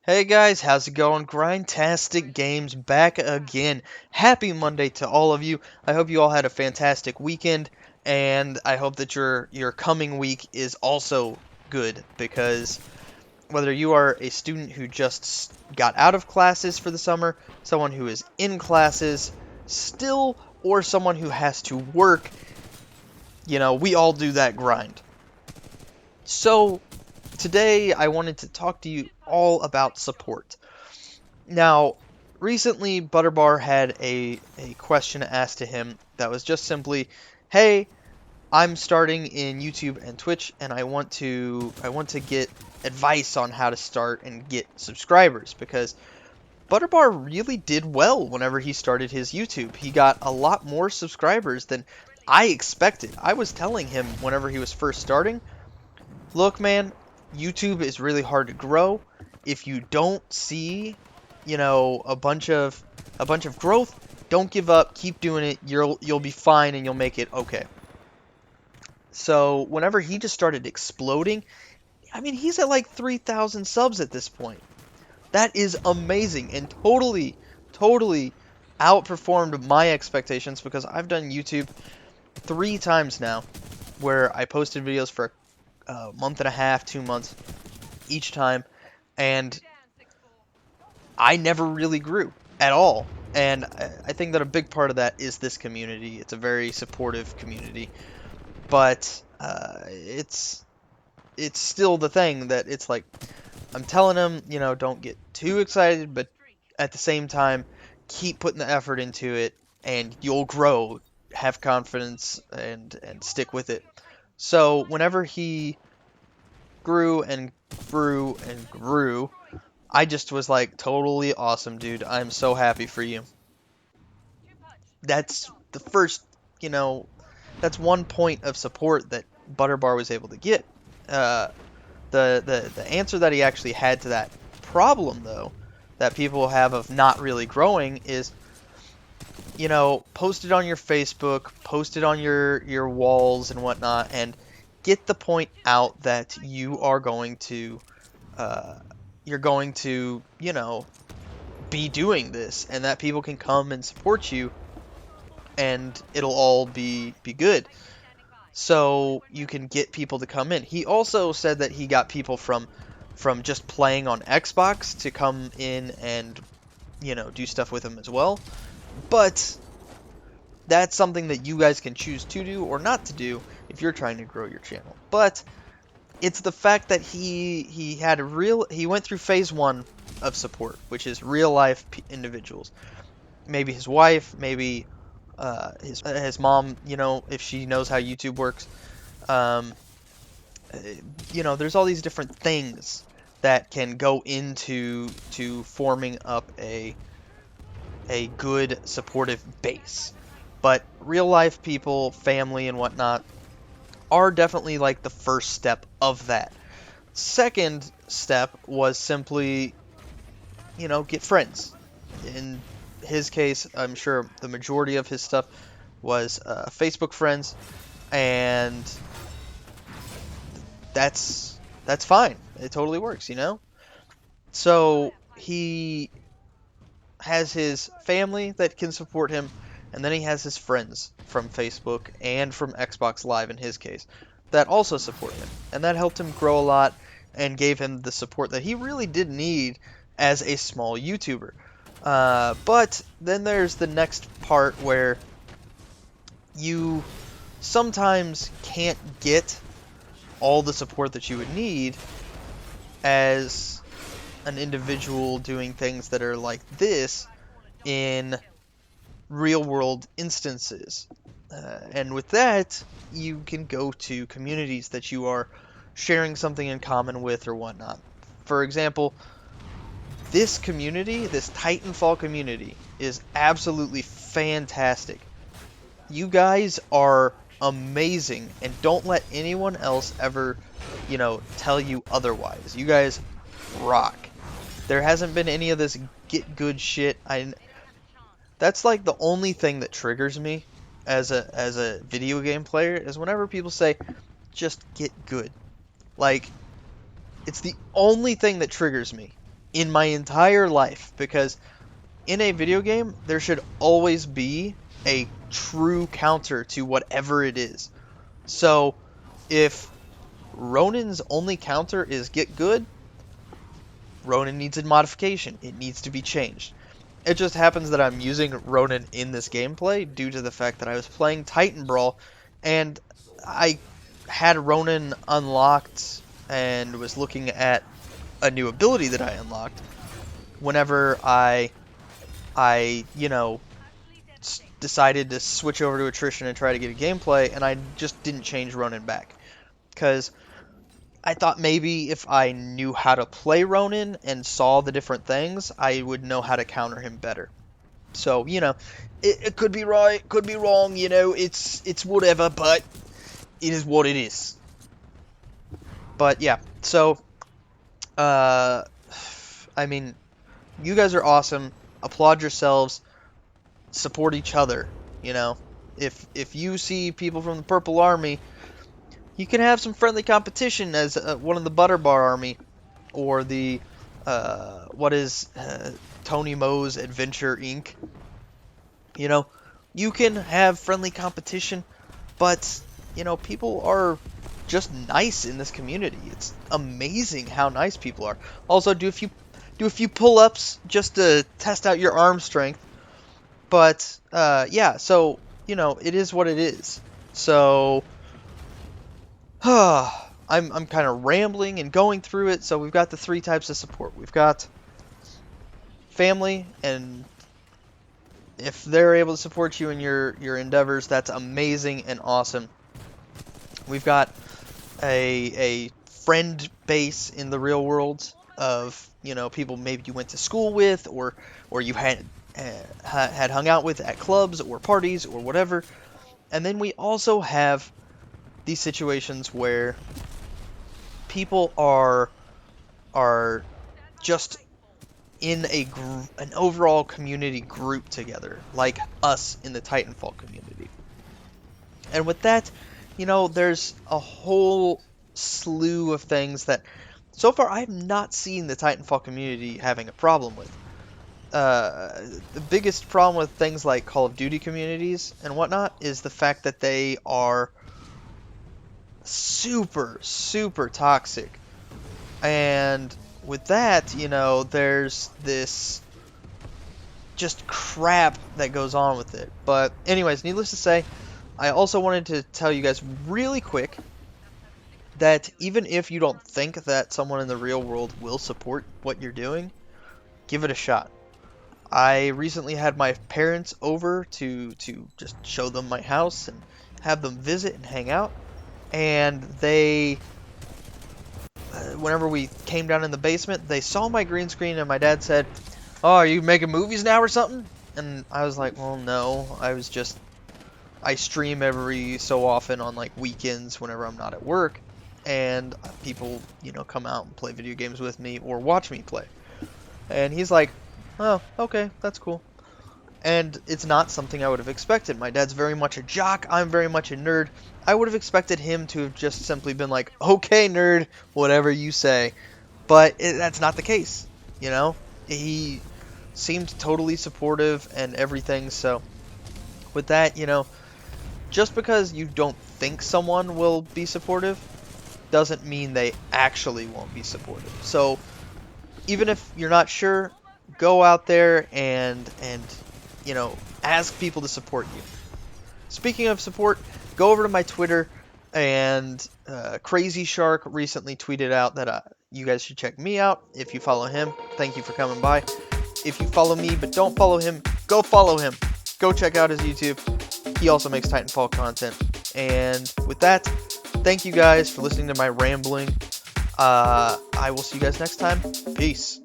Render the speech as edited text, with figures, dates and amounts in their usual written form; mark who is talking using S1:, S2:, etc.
S1: Hey guys, how's it going? Grindtastic Games back again. Happy Monday to all of you. I hope you all had a fantastic weekend, and I hope that your coming week is also good because whether you are a student who just got out of classes for the summer, someone who is in classes still, or someone who has to work, we all do that grind. So, today I wanted to talk to you all about support. Now, recently Butterbar had a question asked to him that was just simply, "Hey, I'm starting in YouTube and Twitch and I want to get advice on how to start and get subscribers because Butterbar really did well whenever he started his YouTube. He got a lot more subscribers than I expected. I was telling him whenever he was first starting, look, man, YouTube is really hard to grow. If you don't see, a bunch of growth, don't give up. Keep doing it. You'll be fine and you'll make it okay." So whenever he just started exploding, I mean, he's at like 3,000 subs at this point. That is amazing and totally outperformed my expectations because I've done YouTube 3 times now where I posted videos for a month and a half, 2 months each time, and I never really grew at all. And I think that a big part of that is this community. It's a very supportive community, but it's still the thing that it's like I'm telling them, don't get too excited, but at the same time, keep putting the effort into it, and you'll grow. Have confidence and stick with it. So whenever he grew and grew and grew, I just was like, totally awesome, dude. I'm so happy for you. That's the first, you know, that's one point of support that Butterbar was able to get. Uh, the answer that he actually had to that problem, though, that people have of not really growing is, post it on your Facebook, post it on your walls and whatnot, and get the point out that uh, you're going to, be doing this, and that people can come and support you, and it'll all be good. So you can get people to come in. He also said that he got people from just playing on Xbox to come in and do stuff with him as well. But that's something that you guys can choose to do or not to do if you're trying to grow your channel. But it's the fact that he went through phase one of support, which is real life individuals. Maybe his wife, maybe his mom, if she knows how YouTube works. Um, there's all these different things that can go into forming up a good supportive base. But real life people, family and whatnot, are definitely like the first step of that. Second step was simply, get friends. In his case, I'm sure the majority of his stuff was Facebook friends, and that's fine. It totally works. So he has his family that can support him, and then he has his friends from Facebook and from Xbox Live in his case that also support him, and that helped him grow a lot and gave him the support that he really did need as a small YouTuber. But then there's the next part where you sometimes can't get all the support that you would need as an individual doing things that are like this in real world instances. And with that, you can go to communities that you are sharing something in common with or whatnot. For example, this community, this Titanfall community, is absolutely fantastic. You guys are amazing, and don't let anyone else ever, tell you otherwise. You guys rock. There hasn't been any of this get good shit. That's like the only thing that triggers me as a video game player is whenever people say just get good. Like, it's the only thing that triggers me. in my entire life, because in a video game, there should always be a true counter to whatever it is. So, if Ronin's only counter is get good, Ronin needs a modification. It needs to be changed. It just happens that I'm using Ronin in this gameplay due to the fact that I was playing Titan Brawl, and I had Ronin unlocked and was looking at a new ability that I unlocked whenever I decided to switch over to Attrition and try to get a gameplay, and I just didn't change Ronin back. Because I thought maybe if I knew how to play Ronin and saw the different things, I would know how to counter him better. So, it could be right, could be wrong, it's whatever, but it is what it is. But yeah, so, I mean, you guys are awesome. Applaud yourselves. Support each other, If you see people from the Purple Army, you can have some friendly competition as one of the Butterbar Army, or the, Tony Moe's Adventure Inc. You can have friendly competition, but, people are just nice in this community. It's amazing how nice people are. Also, do a few pull-ups just to test out your arm strength. But, yeah, so, it is what it is. So, I'm kind of rambling and going through it. So we've got the 3 types of support. We've got family, and if they're able to support you in your endeavors, that's amazing and awesome. We've got a friend base in the real world of, people maybe you went to school with, or you had hung out with at clubs or parties or whatever. And then we also have these situations where people are just in an overall community group together, like us in the Titanfall community. And with that, there's a whole slew of things that so far I've not seen the Titanfall community having a problem with. The biggest problem with things like Call of Duty communities and whatnot is the fact that they are super, super toxic. And with that, there's this just crap that goes on with it. But anyways, needless to say, I also wanted to tell you guys really quick that even if you don't think that someone in the real world will support what you're doing, give it a shot. I recently had my parents over to just show them my house and have them visit and hang out. And they, whenever we came down in the basement, they saw my green screen, and my dad said, "Oh, are you making movies now or something?" And I was like, "Well, no, I stream every so often on like weekends whenever I'm not at work, and people, come out and play video games with me or watch me play." And he's like, "Oh, okay, that's cool." And it's not something I would have expected. My dad's very much a jock. I'm very much a nerd. I would have expected him to have just simply been like, "Okay, nerd, whatever you say." But that's not the case, He seemed totally supportive and everything. So with that, just because you don't think someone will be supportive doesn't mean they actually won't be supportive. So even if you're not sure, go out there and ask people to support you. Speaking of support, go over to my Twitter, and Crazy Shark recently tweeted out that you guys should check me out. If you follow him, thank you for coming by. If you follow me but don't follow him, go follow him. Go check out his YouTube. He also makes Titanfall content. And with that, thank you guys for listening to my rambling. I will see you guys next time. Peace.